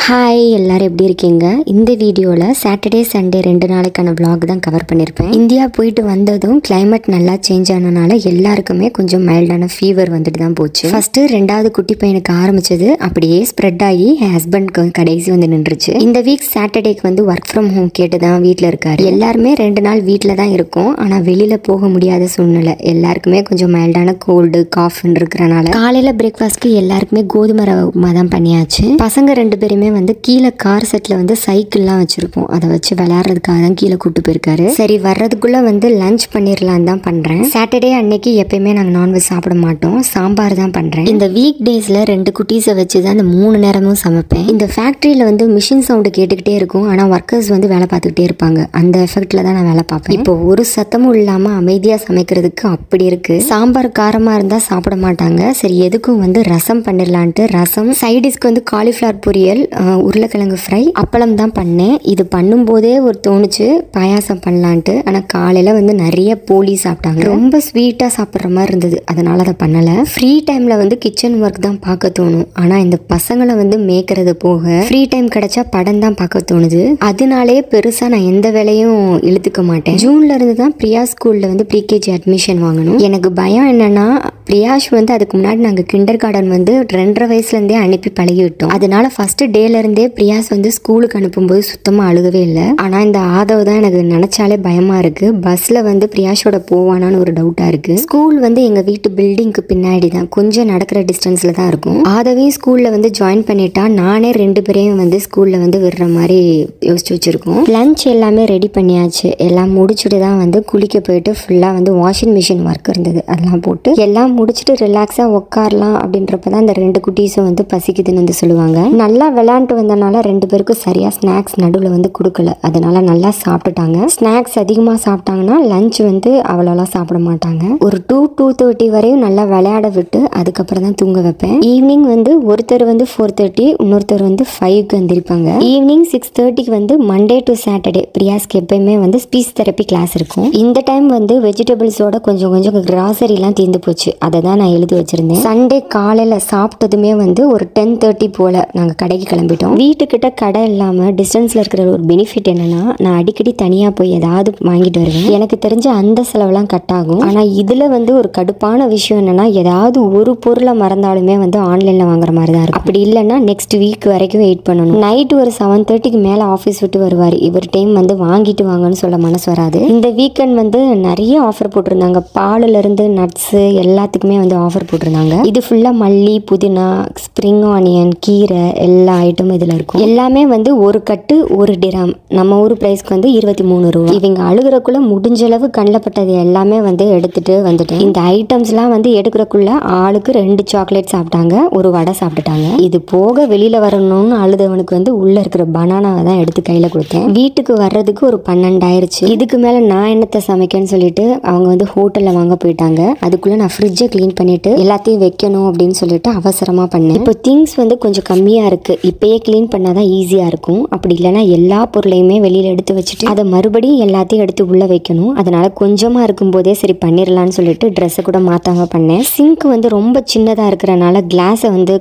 Hi, எல்லாரும் எப்படி இருக்கீங்க? இந்த வீடியோவில் சாட்டர்டே சண்டே 2 நாளைக்கான vlog தான் கவர் பண்ணியிருப்பேன். இந்தியா போயிட்டு வந்ததும் கிளைமேட் நல்லா சேஞ்ச் ஆனனால எல்லாருக்குமே கொஞ்சம் மைல்டான ஃபீவர் வந்துட்டு தான் போச்சு. ஃபர்ஸ்ட் 2வது குட்டி பையனுக்கு ஆரம்பிச்சது, அப்படியே ஸ்ப்ரெட் ஆகி என் ஹஸ்பண்ட்க்கு கடைசி வந்து நின்றுச்சு. இந்த வீக் சாட்டர்டேக்கு வந்து ஒர்க் ஃப்ரம் ஹோம் கேட்டு தான் வீட்டில் இருக்காரு. எல்லாருமே 2 நாள் வீட்டில் தான் இருக்கோம். ஆனால் வெளியில் போக முடியாத சூழ்நிலை. எல்லாருக்குமே கொஞ்சம் மைல்டான கோல்டு காஃப்னு இருக்கிறனால காலையில் பிரேக்ஃபாஸ்ட்க்கு எல்லாருக்குமே கோதுமை ரவை உப்புமா தான் பண்ணியாச்சு. பசங்க 2 பேருமே வந்து கீழே கார் செட்ல வந்து சைக்கிள்லாம் வச்சிருப்போம், அதை வச்சு விளையாடுறதுக்காக தான் கீழே கூட்டு போயிருக்காரு. சரி, வர்றதுக்குள்ள வந்து லஞ்ச் பண்ணிடலாம் தான் பண்றேன். சாட்டர்டே அன்னைக்கு எப்பயுமே நாங்கள் நான்வெஜ் சாப்பிட மாட்டோம், சாம்பார் தான் பண்றேன். இந்த வீக் டேஸ்ல 2 குட்டீஸை வச்சு தான் இந்த 3 நேரமும் சமைப்பேன். இந்த ஃபேக்டரியில வந்து மிஷின் சவுண்டு கேட்டுக்கிட்டே இருக்கும், ஆனா ஒர்க்கர்ஸ் வந்து வேலை பார்த்துக்கிட்டே இருப்பாங்க. அந்த எஃபெக்ட்ல தான் நான் வேலை பார்ப்பேன். இப்போ ஒரு சத்தமும் இல்லாம அமைதியா சமைக்கிறதுக்கு அப்படி இருக்கு. சாம்பார் காரமா இருந்தா சாப்பிட மாட்டாங்க. சரி, எதுக்கும் வந்து ரசம் பண்ணிடலான்ட்டு ரசம், சைடிஷ்க்கு வந்து காலிஃபிளவர் பொரியல், உருளைக்கிழங்கு ஃப்ரை, அப்பளம் தான் பண்ணேன். இது பண்ணும்போதே ஒரு தோணுச்சு பாயாசம் பண்ணலான்ட்டு. ஆனால் காலையில் வந்து நிறைய போலி சாப்பிட்டாங்க. ரொம்ப ஸ்வீட்டாக சாப்பிட்ற மாதிரி இருந்தது, அதனால அதை பண்ணலை. ஃப்ரீ டைமில் வந்து கிச்சன் ஒர்க் தான் பார்க்க தோணும். ஆனால் இந்த பசங்களை வந்து மேய்க்கிறது போக ஃப்ரீ டைம் கிடைச்சா படம் தான் பார்க்க தோணுது. அதனாலே பெருசாக நான் எந்த வேலையும் இழுத்துக்க மாட்டேன். ஜூன்ல இருந்து தான் பிரியா ஸ்கூலில் வந்து ப்ரீகேஜி அட்மிஷன் வாங்கணும். எனக்கு பயம் என்னன்னா, பிரியாஷ் வந்து அதுக்கு முன்னாடி நாங்கள் கிண்டர் கார்டன் வந்து 2.5 வயசுலேருந்தே அனுப்பி பழகி விட்டோம். அதனால ஃபர்ஸ்ட் டேல இருந்தே பிரியாஸ் வந்து ஸ்கூலுக்கு அனுப்பும்போது சுத்தமா அழுகவே இல்லை. ஆனா இந்த ஆதவ் தான் எனக்கு நினைச்சாலே பயமா இருக்கு. பஸ்ல வந்து பிரியாஷோட போவானான்னு ஒரு டவுட்டா இருக்கு. ஸ்கூல் வந்து எங்க வீட்டு பில்டிங்க்கு பின்னாடி தான், கொஞ்சம் நடக்கிற டிஸ்டன்ஸ்ல தான் இருக்கும். ஆதவையும் ஸ்கூல்ல வந்து ஜாயின் பண்ணிட்டா நானே 2 பேரையும் வந்து ஸ்கூல்ல வந்து விடுற மாதிரி யோசிச்சு வச்சிருக்கோம். லஞ்ச் எல்லாமே ரெடி பண்ணியாச்சு. எல்லாம் முடிச்சுட்டு தான் வந்து குளிக்க போயிட்டு ஃபுல்லா வந்து வாஷிங் மிஷின் ஒர்க் இருந்தது, அதெல்லாம் போட்டு எல்லாம் முடிச்சுட்டு ரிலாக்ஸா உட்காரலாம். அப்படின்றப்பதான் இந்த 2 குட்டீஸும் வந்து பசிக்குதுன்னு வந்து சொல்லுவாங்க. நல்லா விளையாண்டு வந்தனால 2 பேருக்கும் சரியா ஸ்நாக்ஸ் நடுவில் வந்து கொடுக்கல, அதனால நல்லா சாப்பிட்டுட்டாங்க. ஸ்நாக்ஸ் அதிகமாக சாப்பிட்டாங்கன்னா லஞ்ச் வந்து அவ்வளோலாம் சாப்பிட மாட்டாங்க. ஒரு 2-2:30 வரையும் நல்லா விளையாட விட்டு அதுக்கப்புறம் தான் தூங்க வைப்பேன். ஈவினிங் வந்து ஒருத்தர் வந்து 4:30, இன்னொருத்தர் வந்து 5க்கு வந்திருப்பாங்க. ஈவினிங் 6:30க்கு வந்து மண்டே டு சாட்டர்டே பிரியாஸ்க்கு எப்பயுமே வந்து ஸ்பீச் தெரப்பி கிளாஸ் இருக்கும். இந்த டைம் வந்து வெஜிடபிள்ஸோட கொஞ்சம் கிராசரிலாம் தீர்ந்து போச்சு, அதை தான் நான் எழுதி வச்சிருந்தேன். சண்டே காலையில் சாப்பிட்டதுமே வந்து ஒரு 10:30 போல நாங்கள் கடைக்கு கிளம்பிட்டோம். வீட்டுக்கிட்ட கடை இல்லாமல் டிஸ்டன்ஸில் இருக்கிற ஒரு பெனிஃபிட் என்னன்னா, நான் அடிக்கடி தனியாக போய் ஏதாவது வாங்கிட்டு வருவேன். எனக்கு தெரிஞ்ச அந்த செலவெல்லாம் கட் ஆகும். ஆனால் இதில் வந்து ஒரு கடுப்பான விஷயம் என்னன்னா, ஏதாவது ஒரு பொருளை மறந்தாலுமே வந்து ஆன்லைனில் வாங்குற மாதிரி தான் இருக்கும். அப்படி இல்லைன்னா நெக்ஸ்ட் வீக் வரைக்கும் வெயிட் பண்ணணும். நைட்டு ஒரு 7:30க்கு மேலே ஆஃபீஸ் விட்டு வருவார். இவர் டைம் வந்து வாங்கிட்டு வாங்கன்னு சொல்ல மனசு வராது. இந்த வீக்கெண்ட் வந்து நிறைய ஆஃபர் போட்டிருந்தாங்க. பாலிலிருந்து நட்ஸு எல்லாத்துக்குமே வந்து ஆஃபர் போட்டிருந்தாங்க. இது ஃபுல்லாக மல்லி, புதினா, ஸ்ப்ரிங் ஆனியன், கீரை எல்லா ஐட்டமும் இதில் இருக்கும். எல்லாமே வந்து ஒரு கட்டு 1 டிராம், நம்ம ஊர் பிரைஸ்க்கு வந்து 23 ரூபா. இவங்க அழுகிறக்குள்ள முடிஞ்ச அளவு கண்ணில் பட்டது எல்லாமே வந்து எடுத்துட்டு வந்துட்டேன். இந்த ஐட்டம்ஸ்லாம் வந்து எடுக்கிறக்குள்ள ஆளுக்கு 2 சாக்லேட் சாப்பிட்டாங்க, ஒரு வடை சாப்பிட்டுட்டாங்க. இது போக வெளியில வரணும்னு அழுதவனுக்கு வந்து உள்ள இருக்கிற பனானாவை தான் எடுத்து கையில கொடுத்தேன். வீட்டுக்கு வர்றதுக்கு ஒரு 12 ஆயிருச்சு. இதுக்கு மேல நான் என்னத்தை சமைக்கன்னு சொல்லிட்டு அவங்க வந்து ஹோட்டல்ல வாங்க போயிட்டாங்க. அதுக்குள்ள நான் ஃப்ரிட்ஜை கிளீன் பண்ணிட்டு எல்லாத்தையும் வைக்கணும் அப்படின்னு சொல்லிட்டு அவசரமா பண்ணேன். இப்போ திங்ஸ் வந்து கொஞ்சம் கம்மியா இருக்கு, இப்பயே கிளீன் பண்ணாதான் ஈஸியா இருக்கும். அப்படி இல்லைன்னா எல்லா பொருளையுமே வெளியில எடுத்து வச்சுட்டு அதை மறுபடியும் எல்லாத்தையும் எடுத்து உள்ள வைக்கணும். அதனால கொஞ்சமா இருக்கும் போதே சரி பண்ணிடலாம்னு சொல்லிட்டு ட்ரெஸ்ஸை கூட மாத்தாம பண்ணேன். சிங்க் வந்து ரொம்ப சின்னதா இருக்கிறனால கிளாஸை வந்து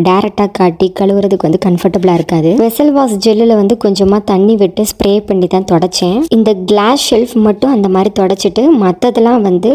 டைரக்டா காட்டி கழுவுறதுக்கு வந்து கம்ஃபர்டபுளா இருக்காது. வெசல் வாஷ் ஜெல்லில் வந்து கொஞ்சமா தண்ணி விட்டு ஸ்ப்ரே பண்ணி தான் தொடச்சேன். இந்த கிளாஸ் ஷெல்ஃப் மட்டும் அந்த மாதிரி தொடச்சிட்டு மற்றதெல்லாம் வந்து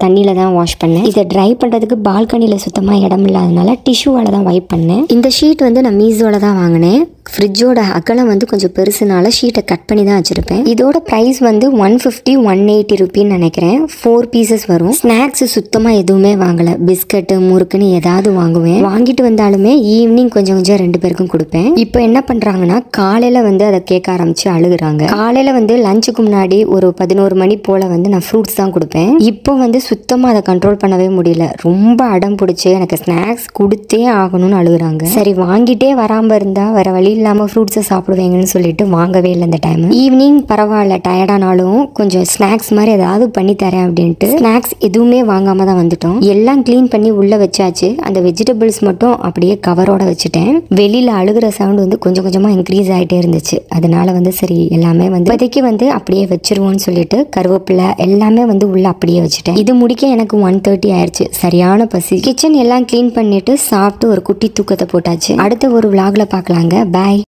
தண்ணியில தான் வாஷ் பண்ணேன். இதை ட்ரை பண்றதுக்கு பால்கனியில சுத்தமா இடம் இல்லாதனால டிஷ்யூவால தான் வைப் பண்ணேன். இந்த ஷீட் வந்து நான் மீஸோல தான் வாங்கினேன். ஃப்ரிட்ஜோட அகலம் வந்து கொஞ்சம் பெருசுனால ஷீட்டை கட் பண்ணி தான் வச்சிருப்பேன். இதோட ப்ரைஸ் வந்து 150-180 ரூபின்னு நினைக்கிறேன். 4 பீசஸ் வரும். ஸ்நாக்ஸ் சுத்தமா எதுவுமே வாங்கல, பிஸ்கட்டு முறுக்குன்னு ஏதாவது வாங்குவேன். வாங்கிட்டு வந்தாலுமே ஈவினிங் கொஞ்சம் 2 பேருக்கும் கொடுப்பேன். இப்போ என்ன பண்றாங்கன்னா, காலையில வந்து அதை கேட்க ஆரம்பிச்சு அழுகுறாங்க. காலையில வந்து லஞ்சுக்கு முன்னாடி ஒரு 11 மணி போல வந்து நான் ஃப்ரூட்ஸ் தான் கொடுப்பேன். இப்போ வந்து சுத்தமா அதை கண்ட்ரோல் பண்ணவே முடியல. ரொம்ப அடம் பிடிச்சி எனக்கு ஸ்நாக்ஸ் கொடுத்தே ஆகணும்னு அழுகுறாங்க. சரி, வாங்கிட்டே வராம வந்தா வேற வழி இல்லாம ஃப்ரூட்ஸை சாப்பிடுவேங்கன்னு சொல்லிட்டு வாங்கவே இல்லை இந்த டைம். ஈவினிங் பரவாயில்ல டயர்டானாலும் கொஞ்சம் ஸ்நாக்ஸ் மாதிரி ஏதாவது பண்ணி தரேன் அப்படின்ட்டு ஸ்நாக்ஸ் எதுவுமே வாங்காம தான் வந்துட்டோம். எல்லாம் கிளீன் பண்ணி உள்ள வச்சாச்சு. அந்த வெஜிடபிள்ஸ் மட்டும் அப்படியே கவரோட வச்சுட்டேன். வெளியில அழுகிற சவுண்ட் வந்து கொஞ்சம் கொஞ்சமா இன்க்ரீஸ் ஆகிட்டே இருந்துச்சு. அதனால வந்து சரி எல்லாமே வந்து இப்போதைக்கு வந்து அப்படியே வச்சிருவோம்னு சொல்லிட்டு கருவேப்பிலை எல்லாமே வந்து உள்ள அப்படியே வச்சுட்டேன். இது முடிக்க எனக்கு 1:30 ஆயிடுச்சு. சரியான பசி. கிச்சன் எல்லாம் கிளீன் பண்ணிட்டு சாப்பிட்டு ஒரு குட்டி தூக்கத்தை போட்டாச்சு. அடுத்த ஒரு vlogல பார்க்கலாங்க. பாய்.